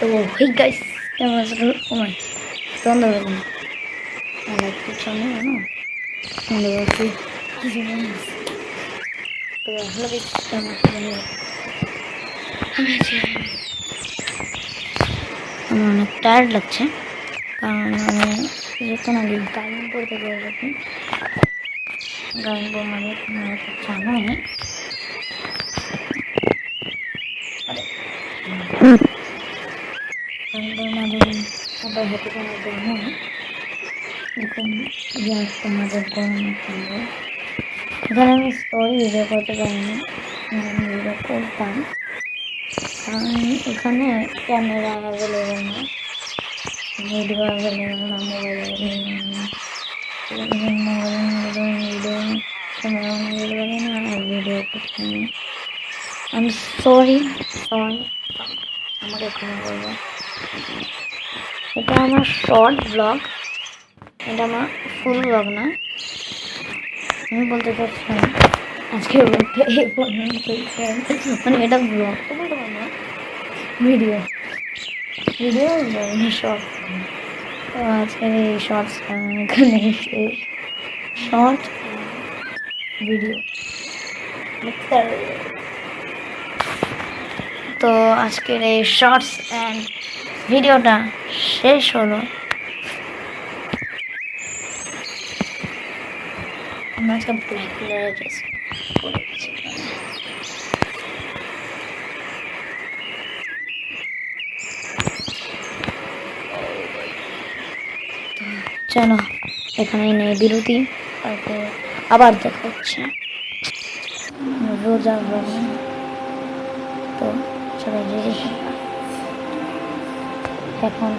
তো hey guys, কেমন আছো? ওমাই সন্ধ্যা বেলা আমার কিছু নেই জানো, সন্ধ্যা বলছি কিছু নেই। তো হ্যালো গাইস, কেমন আছো? আমি আছি। আমার অনেক টায়ার্ড লাগছে, কারণ আমি কিছুক্ষণ আগে গার্ডেন করতে গেছি। গার্ডেন মানে তোমরা হয়তো জানোই, গার্ডেন আবার হেঁটে কোনো জানোই এরকম তোমাদের গরম সঙ্গে এখানে আমি স্টোরি ভিডিও করতে পারিনি, ভিডিও করতাম কারণ এখানে ক্যামেরা অ্যাভেলেবেল না, ভিডিও অ্যাভেলেবেল না, মোবাইল অ্যাভেলেবেল না, ভিডিও ক্যামেরা অ্যাভেলেবেল না, আর ভিডিও করতে নেই। আমি সরি সরি আমাকে ক্ষমা করবে। এটা আমার শর্ট ব্লগ, এটা আমার ফুল ব্লগ না। আমি বলতে চাচ্ছি আজকে বলতে এই পর্যন্তই, মানে এটা ব্লগ তো বলতে পারবো না, ভিডিও ভিডিও শর্ট। তো আজকের এই শর্টস এখানে শেষ। শর্ট ভিডিও তো আজকের এই শর্টস অ্যান্ড ভিডিওটা শেষ হলো। আমরা আজকে ব্ল্যাক কালারের ড্রেস পরেছি। চলো এখানে নেই বিরতি, তারপর আবার দেখা হচ্ছে রোজা ব্লগে। তো সবাই রেডি এখন